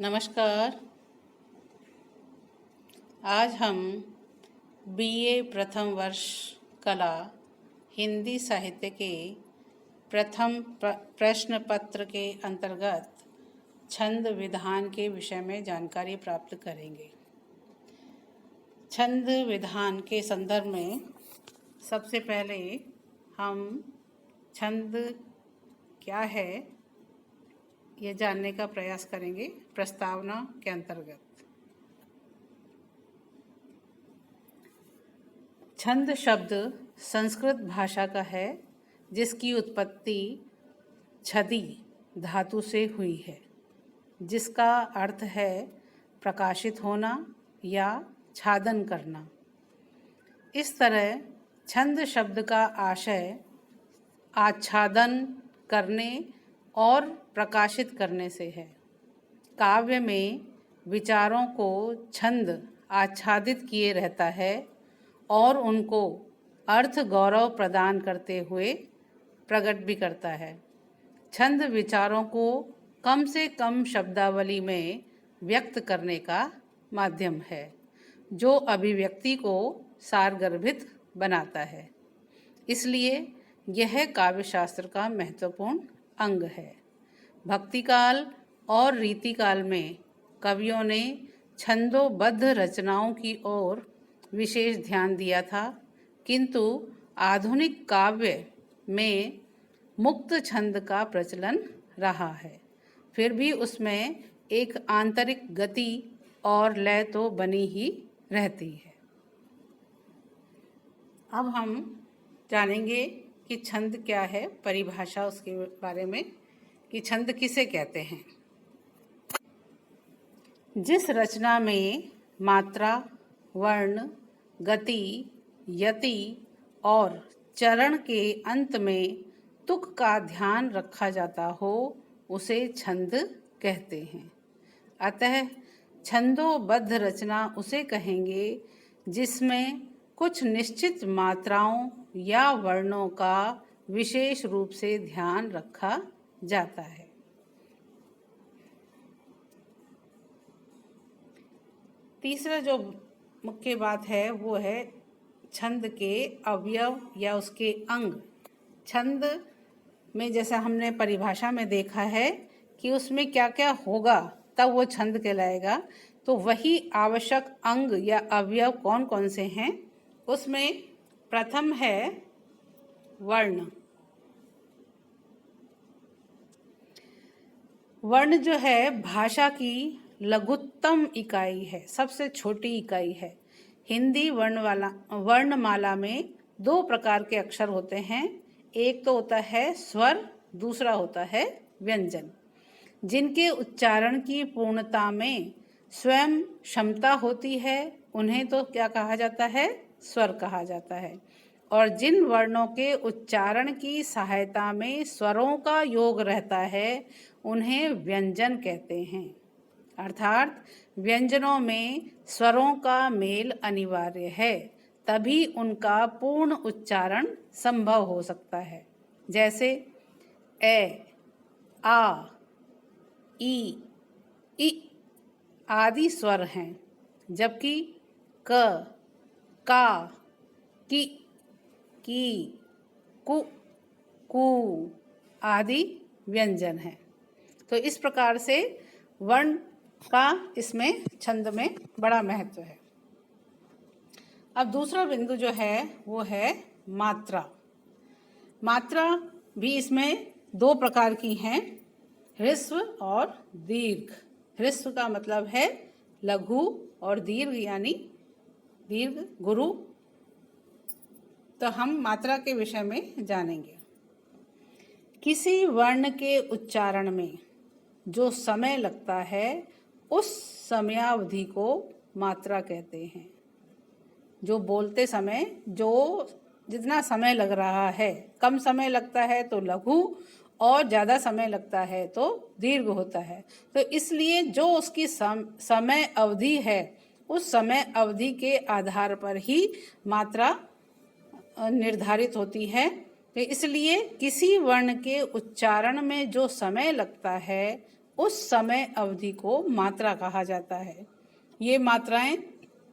नमस्कार। आज हम बीए प्रथम वर्ष कला हिंदी साहित्य के प्रथम प्रश्न पत्र के अंतर्गत छंद विधान के विषय में जानकारी प्राप्त करेंगे। छंद विधान के संदर्भ में सबसे पहले हम छंद क्या है ये जानने का प्रयास करेंगे प्रस्तावना के अंतर्गत। छंद शब्द संस्कृत भाषा का है जिसकी उत्पत्ति छदि धातु से हुई है, जिसका अर्थ है प्रकाशित होना या छादन करना। इस तरह छंद शब्द का आशय आच्छादन करने और प्रकाशित करने से है। काव्य में विचारों को छंद आच्छादित किए रहता है और उनको अर्थ गौरव प्रदान करते हुए प्रकट भी करता है। छंद विचारों को कम से कम शब्दावली में व्यक्त करने का माध्यम है, जो अभिव्यक्ति को सारगर्भित बनाता है। इसलिए यह काव्यशास्त्र का महत्वपूर्ण अंग है। भक्तिकाल और रीतिकाल में कवियों ने छंदोबद्ध रचनाओं की ओर विशेष ध्यान दिया था, किंतु आधुनिक काव्य में मुक्त छंद का प्रचलन रहा है। फिर भी उसमें एक आंतरिक गति और लय तो बनी ही रहती है। अब हम जानेंगे कि छंद क्या है, परिभाषा उसके बारे में कि छंद किसे कहते हैं। जिस रचना में मात्रा, वर्ण, गति, यति और चरण के अंत में तुक का ध्यान रखा जाता हो उसे छंद कहते हैं। अतः छंदोबद्ध रचना उसे कहेंगे जिसमें कुछ निश्चित मात्राओं या वर्णों का विशेष रूप से ध्यान रखा जाता है। तीसरा जो मुख्य बात है वो है छंद के अवयव या उसके अंग। छंद में जैसा हमने परिभाषा में देखा है कि उसमें क्या क्या होगा तब वो छंद कहलाएगा, तो वही आवश्यक अंग या अवयव कौन कौन से हैं। उसमें प्रथम है वर्ण। वर्ण जो है भाषा की लघुत्तम इकाई है, सबसे छोटी इकाई है। हिंदी वर्णमाला में दो प्रकार के अक्षर होते हैं। एक तो होता है स्वर, दूसरा होता है व्यंजन, जिनके उच्चारण की पूर्णता में स्वयं क्षमता होती है। उन्हें तो क्या कहा जाता है, स्वर कहा जाता है। और जिन वर्णों के उच्चारण की सहायता में स्वरों का योग रहता है उन्हें व्यंजन कहते हैं। अर्थात व्यंजनों में स्वरों का मेल अनिवार्य है, तभी उनका पूर्ण उच्चारण संभव हो सकता है। जैसे ए, आ, ई, इ आदि स्वर हैं, जबकि क, का, की, कु, कू आदि व्यंजन हैं। तो इस प्रकार से वर्ण का इसमें छंद में बड़ा महत्व है। अब दूसरा बिंदु जो है वो है मात्रा। मात्रा भी इसमें दो प्रकार की हैं, ह्रस्व और दीर्घ। ह्रस्व का मतलब है लघु और दीर्घ यानी दीर्घ गुरु। तो हम मात्रा के विषय में जानेंगे। किसी वर्ण के उच्चारण में जो समय लगता है उस समयावधि को मात्रा कहते हैं। जो बोलते समय जो जितना समय लग रहा है, कम समय लगता है तो लघु और ज़्यादा समय लगता है तो दीर्घ होता है। तो इसलिए जो उसकी समय अवधि है उस समय अवधि के आधार पर ही मात्रा निर्धारित होती है। तो इसलिए किसी वर्ण के उच्चारण में जो समय लगता है उस समय अवधि को मात्रा कहा जाता है। ये मात्राएं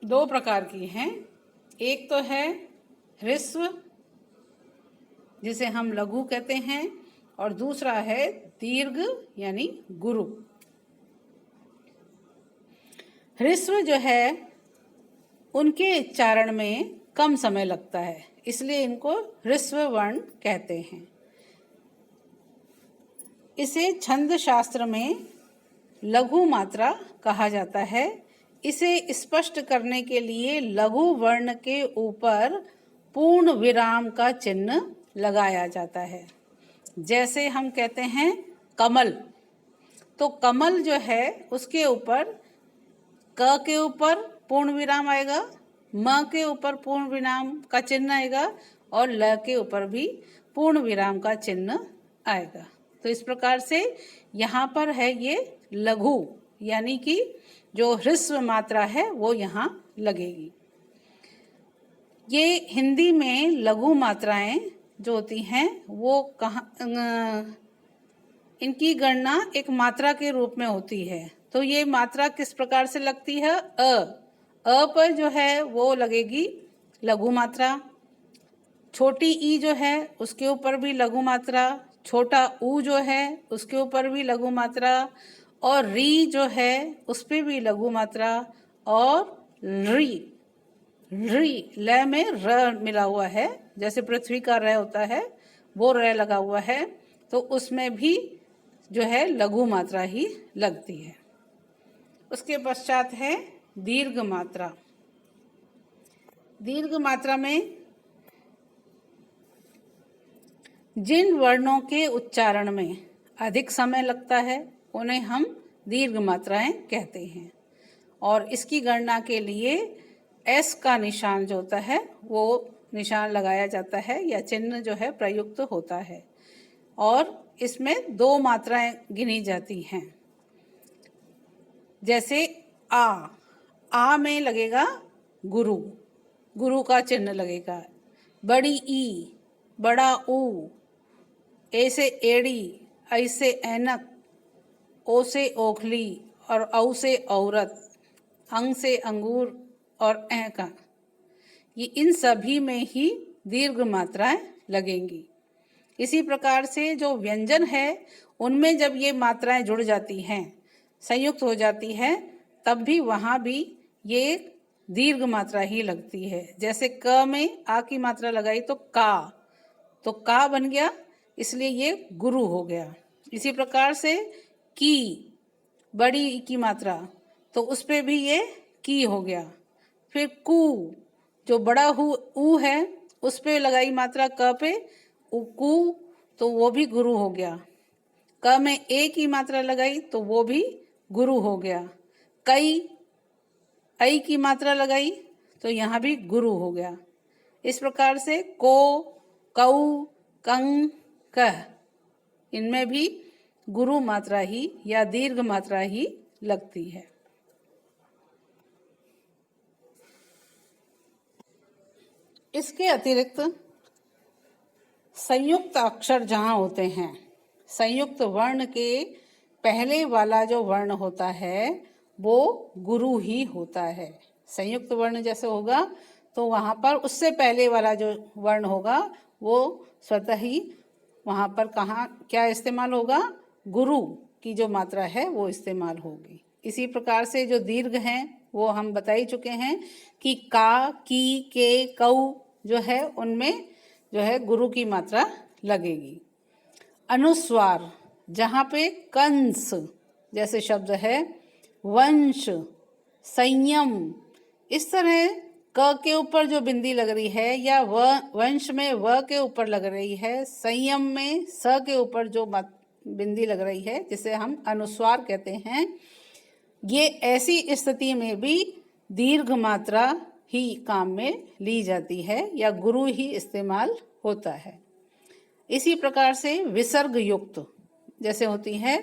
दो प्रकार की हैं। एक तो है ह्रस्व, जिसे हम लघु कहते हैं, और दूसरा है दीर्घ यानी गुरु। ह्रस्व जो है उनके उच्चारण में कम समय लगता है, इसलिए इनको ह्रस्व वर्ण कहते हैं। इसे छंद शास्त्र में लघु मात्रा कहा जाता है। इसे स्पष्ट करने के लिए लघु वर्ण के ऊपर पूर्ण विराम का चिन्ह लगाया जाता है। जैसे हम कहते हैं कमल, तो कमल जो है उसके ऊपर क के ऊपर पूर्ण विराम आएगा, म के ऊपर पूर्ण विराम का चिन्ह आएगा और ल के ऊपर भी पूर्ण विराम का चिन्ह आएगा। तो इस प्रकार से यहाँ पर है ये लघु, यानी कि जो ह्रस्व मात्रा है वो यहाँ लगेगी। ये हिंदी में लघु मात्राएं जो होती हैं वो इनकी गणना एक मात्रा के रूप में होती है। तो ये मात्रा किस प्रकार से लगती है? अ पर जो है वो लगेगी लघु मात्रा, छोटी ई जो है उसके ऊपर भी लघु मात्रा, छोटा ऊ जो है उसके ऊपर भी लघु मात्रा, और री जो है उस पर भी लघु मात्रा, और री ल में र मिला हुआ है, जैसे पृथ्वी का र होता है वो र लगा हुआ है, तो उसमें भी जो है लघु मात्रा ही लगती है। उसके पश्चात है दीर्घ मात्रा। दीर्घ मात्रा में जिन वर्णों के उच्चारण में अधिक समय लगता है उन्हें हम दीर्घ मात्राएं कहते हैं, और इसकी गणना के लिए एस का निशान जो होता है वो निशान लगाया जाता है या चिन्ह जो है प्रयुक्त होता है, और इसमें दो मात्राएं गिनी जाती हैं। जैसे आ में लगेगा गुरु, गुरु का चिन्ह लगेगा। बड़ी ई, बड़ा ऊ, ए से एड़ी, ऐ से ऐनक, ओ से ओखली और औ से औरत, अंग से अंगूर और ऐ का, ये इन सभी में ही दीर्घ मात्राएं लगेंगी। इसी प्रकार से जो व्यंजन है उनमें जब ये मात्राएं जुड़ जाती हैं, संयुक्त हो जाती है, तब भी वहाँ भी ये दीर्घ मात्रा ही लगती है। जैसे क में आ की मात्रा लगाई तो का बन गया, इसलिए ये गुरु हो गया। इसी प्रकार से की, बड़ी की मात्रा, तो उस पे भी ये की हो गया। फिर कु, जो बड़ा ऊ है उस पे लगाई मात्रा क पे, कु, तो वो भी गुरु हो गया। क में ए की मात्रा लगाई तो वो भी गुरु हो गया। कई, ऐ की मात्रा लगाई तो यहाँ भी गुरु हो गया। इस प्रकार से को, कऊ, कंग, कह, इनमें भी गुरु मात्रा ही या दीर्घ मात्रा ही लगती है। इसके अतिरिक्त संयुक्त अक्षर जहाँ होते हैं, संयुक्त वर्ण के पहले वाला जो वर्ण होता है वो गुरु ही होता है। संयुक्त वर्ण जैसे होगा तो वहाँ पर उससे पहले वाला जो वर्ण होगा वो स्वतः ही वहाँ पर क्या इस्तेमाल होगा? गुरु की जो मात्रा है वो इस्तेमाल होगी। इसी प्रकार से जो दीर्घ हैं वो हम बता ही चुके हैं कि का, की, के, कऊ जो है उनमें जो है गुरु की मात्रा लगेगी। अनुस्वार, जहाँ पे कंस जैसे शब्द है, वंश, संयम, इस तरह क के ऊपर जो बिंदी लग रही है या वंश में व के ऊपर लग रही है, संयम में स के ऊपर जो बिंदी लग रही है जिसे हम अनुस्वार कहते हैं, ये ऐसी स्थिति में भी दीर्घ मात्रा ही काम में ली जाती है या गुरु ही इस्तेमाल होता है। इसी प्रकार से विसर्ग युक्त जैसे होती है,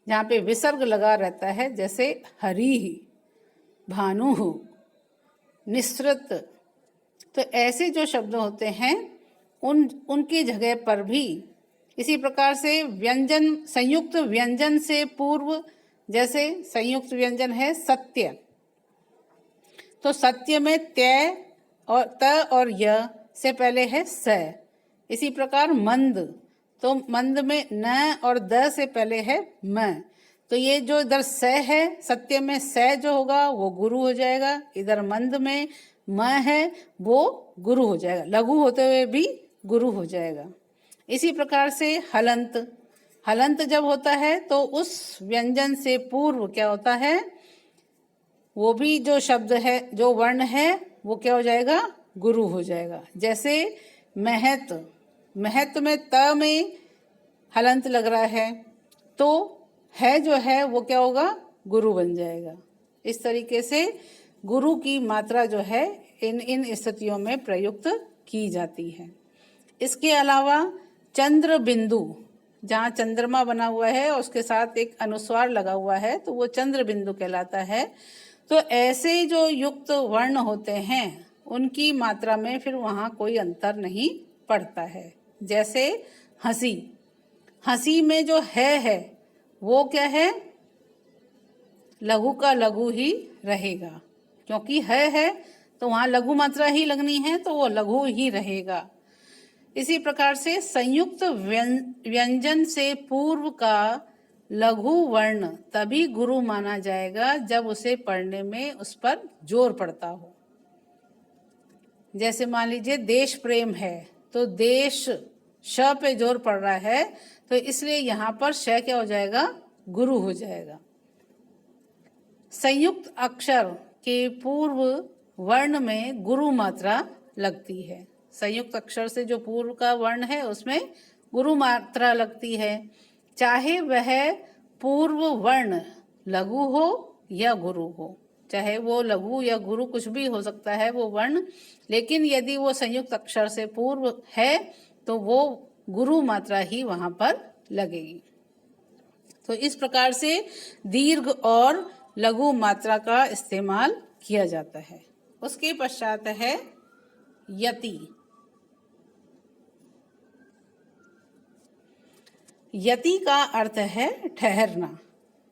जहाँ पे विसर्ग लगा रहता है, जैसे हरि, भानु, निसृत, तो ऐसे जो शब्द होते हैं उनकी जगह पर भी इसी प्रकार से व्यंजन, संयुक्त व्यंजन से पूर्व जैसे संयुक्त व्यंजन है सत्य, तो सत्य में त्य और त और य से पहले है स। इसी प्रकार मंद, तो मंद में न और द से पहले है म। तो ये जो इधर स है, सत्य में स जो होगा वो गुरु हो जाएगा, इधर मंद में म है वो गुरु हो जाएगा, लघु होते हुए भी गुरु हो जाएगा। इसी प्रकार से हलंत, हलंत जब होता है तो उस व्यंजन से पूर्व क्या होता है, वो भी जो शब्द है, जो वर्ण है वो क्या हो जाएगा, गुरु हो जाएगा। जैसे महत, महत में त में हलंत लग रहा है तो है जो है वो क्या होगा, गुरु बन जाएगा। इस तरीके से गुरु की मात्रा जो है इन इन स्थितियों में प्रयुक्त की जाती है। इसके अलावा चंद्र बिंदु, जहाँ चंद्रमा बना हुआ है और उसके साथ एक अनुस्वार लगा हुआ है तो वो चंद्र बिंदु कहलाता है। तो ऐसे जो युक्त वर्ण होते हैं उनकी मात्रा में फिर वहाँ कोई अंतर नहीं पड़ता है। जैसे हंसी, हंसी में जो है वो क्या है, लघु का लघु ही रहेगा, क्योंकि है तो वहाँ लघु मात्रा ही लगनी है तो वो लघु ही रहेगा। इसी प्रकार से संयुक्त व्यंजन से पूर्व का लघु वर्ण तभी गुरु माना जाएगा जब उसे पढ़ने में उस पर जोर पड़ता हो। जैसे मान लीजिए देश प्रेम है तो देश श पे जोर पड़ रहा है तो इसलिए यहाँ पर श क्या हो जाएगा, गुरु हो जाएगा। संयुक्त अक्षर के पूर्व वर्ण में गुरु मात्रा लगती है। संयुक्त अक्षर से जो पूर्व का वर्ण है उसमें गुरु मात्रा लगती है, चाहे वह पूर्व वर्ण लघु हो या गुरु हो, चाहे वो लघु या गुरु कुछ भी हो सकता है वो वर्ण, लेकिन यदि वो संयुक्त अक्षर से पूर्व है तो वो गुरु मात्रा ही वहाँ पर लगेगी। तो इस प्रकार से दीर्घ और लघु मात्रा का इस्तेमाल किया जाता है। उसके पश्चात है यति। यति का अर्थ है ठहरना।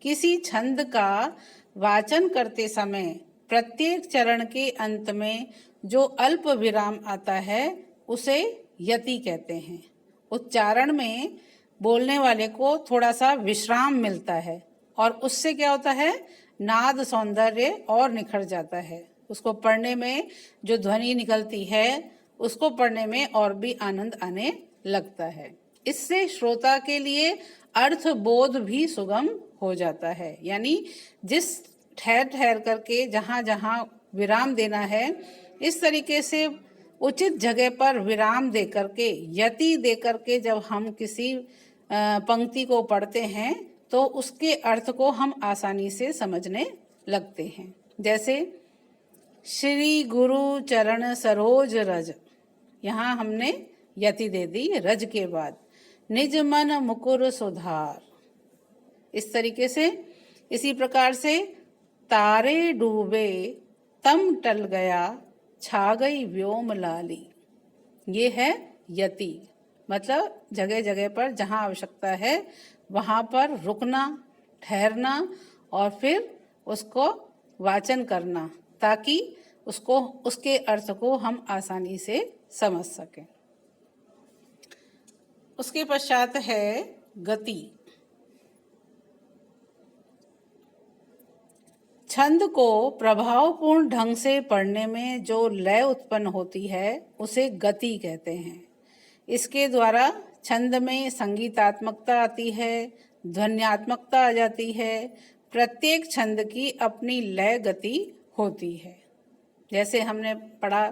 किसी छंद का वाचन करते समय प्रत्येक चरण के अंत में जो अल्प विराम आता है उसे यति कहते हैं। उच्चारण में बोलने वाले को थोड़ा सा विश्राम मिलता है और उससे क्या होता है, नाद सौंदर्य और निखर जाता है। उसको पढ़ने में जो ध्वनि निकलती है उसको पढ़ने में और भी आनंद आने लगता है। इससे श्रोता के लिए अर्थ बोध भी सुगम हो जाता है। यानी जिस ठहर ठहर करके जहाँ जहाँ विराम देना है, इस तरीके से उचित जगह पर विराम दे करके, यति दे करके जब हम किसी पंक्ति को पढ़ते हैं तो उसके अर्थ को हम आसानी से समझने लगते हैं। जैसे श्री गुरु चरण सरोज रज, यहाँ हमने यति दे दी रज के बाद। निज मन मुकुर सुधार, इस तरीके से। इसी प्रकार से तारे डूबे तम टल गया छा गई व्योम लाली, ये है यति। मतलब जगह जगह पर जहाँ आवश्यकता है वहाँ पर रुकना, ठहरना और फिर उसको वाचन करना ताकि उसको, उसके अर्थ को हम आसानी से समझ सकें। उसके पश्चात है गति। छंद को प्रभावपूर्ण ढंग से पढ़ने में जो लय उत्पन्न होती है उसे गति कहते हैं। इसके द्वारा छंद में संगीतात्मकता आती है, ध्वन्यात्मकता आ जाती है। प्रत्येक छंद की अपनी लय गति होती है। जैसे हमने पढ़ा,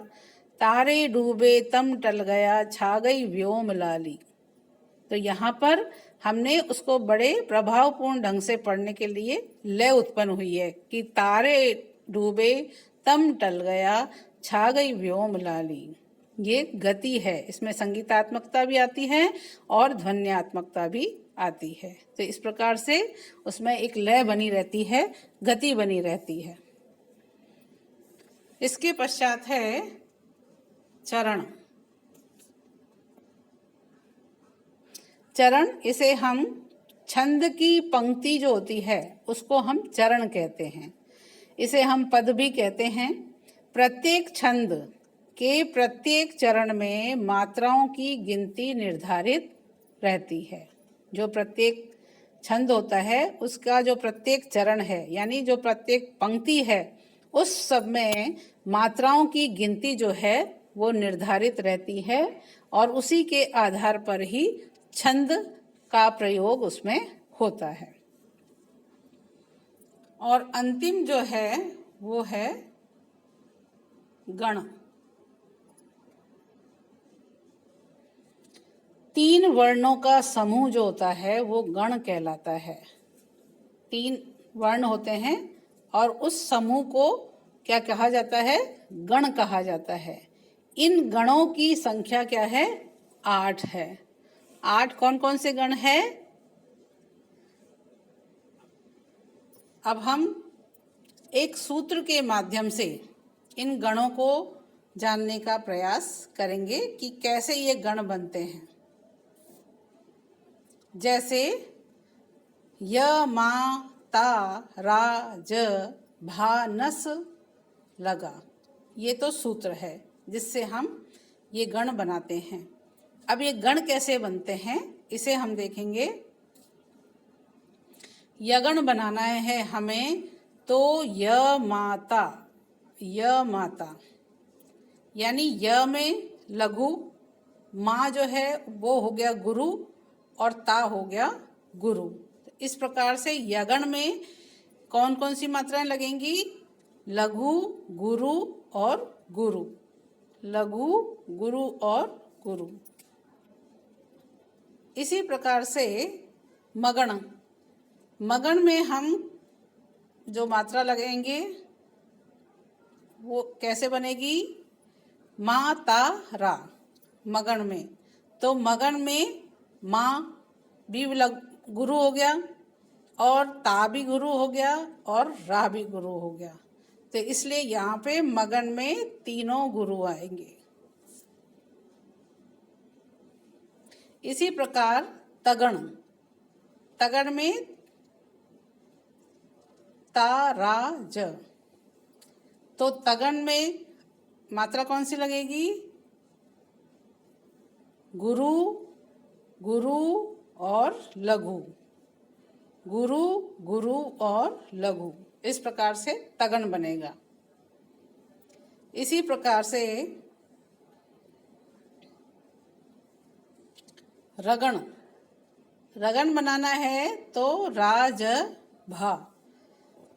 तारे डूबे तम टल गया छा गई व्योम लाली, तो यहाँ पर हमने उसको बड़े प्रभावपूर्ण ढंग से पढ़ने के लिए लय उत्पन्न हुई है कि तारे डूबे तम टल गया छा गई व्योम लाली। ये गति है, इसमें संगीतात्मकता भी आती है और ध्वन्यात्मकता भी आती है। तो इस प्रकार से उसमें एक लय बनी रहती है, गति बनी रहती है। इसके पश्चात है चरण। चरण, इसे हम छंद की पंक्ति जो होती है उसको हम चरण कहते हैं, इसे हम पद भी कहते हैं। प्रत्येक छंद के प्रत्येक चरण में मात्राओं की गिनती निर्धारित रहती है। जो प्रत्येक छंद होता है उसका जो प्रत्येक चरण है यानी जो प्रत्येक पंक्ति है उस सब में मात्राओं की गिनती जो है वो निर्धारित रहती है और उसी के आधार पर ही छंद का प्रयोग उसमें होता है। और अंतिम जो है वो है गण। 3 वर्णों का समूह जो होता है वो गण कहलाता है। 3 वर्ण होते हैं और उस समूह को क्या कहा जाता है? गण कहा जाता है। इन गणों की संख्या क्या है? 8 है। 8 कौन कौन से गण है? अब हम एक सूत्र के माध्यम से इन गणों को जानने का प्रयास करेंगे कि कैसे ये गण बनते हैं। जैसे य मा ता रा ज भा नस लगा, ये तो सूत्र है जिससे हम ये गण बनाते हैं। अब ये गण कैसे बनते हैं इसे हम देखेंगे। यगण बनाना है हमें तो य माता यानी य में लघु, माँ जो है वो हो गया गुरु और ता हो गया गुरु। इस प्रकार से यगण में कौन कौन सी मात्राएं लगेंगी? लघु, गुरु और गुरु, लघु, गुरु और गुरु। इसी प्रकार से मगण, मगण में हम जो मात्रा लगेंगे वो कैसे बनेगी? मा ता रा मगण में। तो मगण में माँ भी गुरु हो गया और ता भी गुरु हो गया और रा भी गुरु हो गया। तो इसलिए यहाँ पे मगन में तीनों गुरु आएंगे। इसी प्रकार तगण, तगण में ता रा ज, तो तगण में मात्रा कौन सी लगेगी? गुरु, गुरु और लघु, गुरु, गुरु और लघु। इस प्रकार से तगण बनेगा। इसी प्रकार से रगण, रगण बनाना है तो रा ज भा,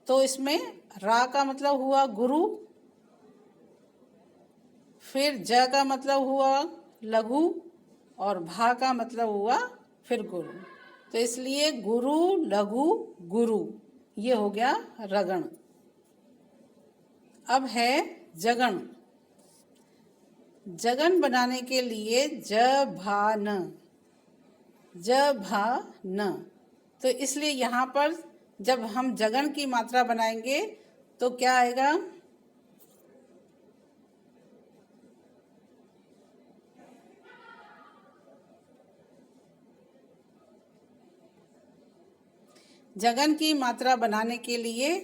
तो इसमें रा का मतलब हुआ गुरु, फिर ज का मतलब हुआ लघु और भा का मतलब हुआ फिर गुरु। तो इसलिए गुरु, लघु, गुरु, ये हो गया रगण। अब है जगण। जगन बनाने के लिए ज भा न, ज भा न, तो इसलिए यहाँ पर जब हम जगन की मात्रा बनाएंगे तो क्या आएगा? जगन की मात्रा बनाने के लिए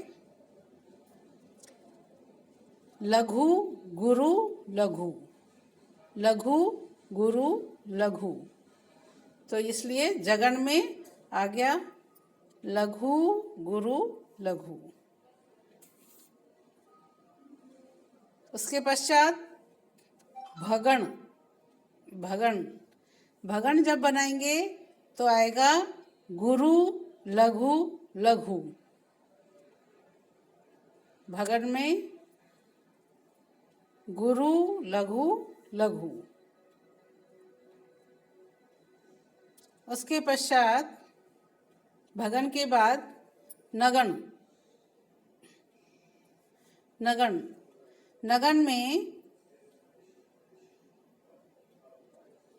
लघु, गुरु, लघु, लघु, गुरु, लघु, तो इसलिए जगन में आ गया लघु, गुरु, लघु। उसके पश्चात भगण, भगण, भगण जब बनाएंगे तो आएगा गुरु, लघु, लघु। भगण में गुरु, लघु, लघु। उसके पश्चात भगन के बाद नगण, नगण, नगण में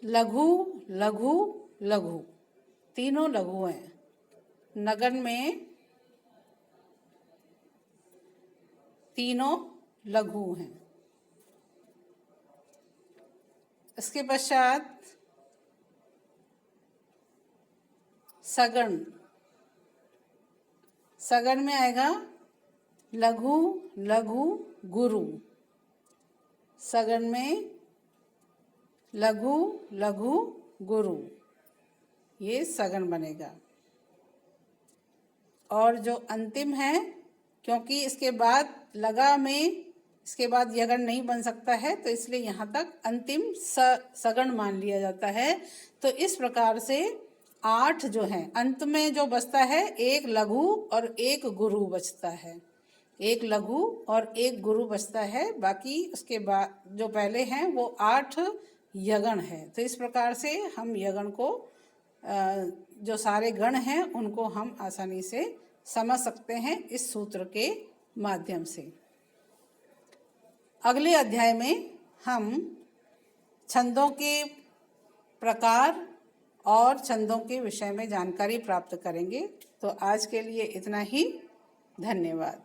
लघु, लघु, लघु, तीनों लघु हैं। नगन में तीनों लघु हैं। इसके पश्चात सगण, सगण में आएगा लघु लघु गुरु। सगण में लघु लघु गुरु, ये सगण बनेगा। और जो अंतिम है, क्योंकि इसके बाद लगा में इसके बाद यगण नहीं बन सकता है, तो इसलिए यहाँ तक अंतिम सगण मान लिया जाता है। तो इस प्रकार से 8 जो हैं, अंत में जो बचता है एक लघु और एक गुरु बचता है। एक लघु और एक गुरु बचता है, बाकी उसके बाद जो पहले हैं वो 8 यगण है। तो इस प्रकार से हम यगण को जो सारे गण हैं उनको हम आसानी से समझ सकते हैं इस सूत्र के माध्यम से। अगले अध्याय में हम छंदों के प्रकार और छंदों के विषय में जानकारी प्राप्त करेंगे। तो आज के लिए इतना ही। धन्यवाद।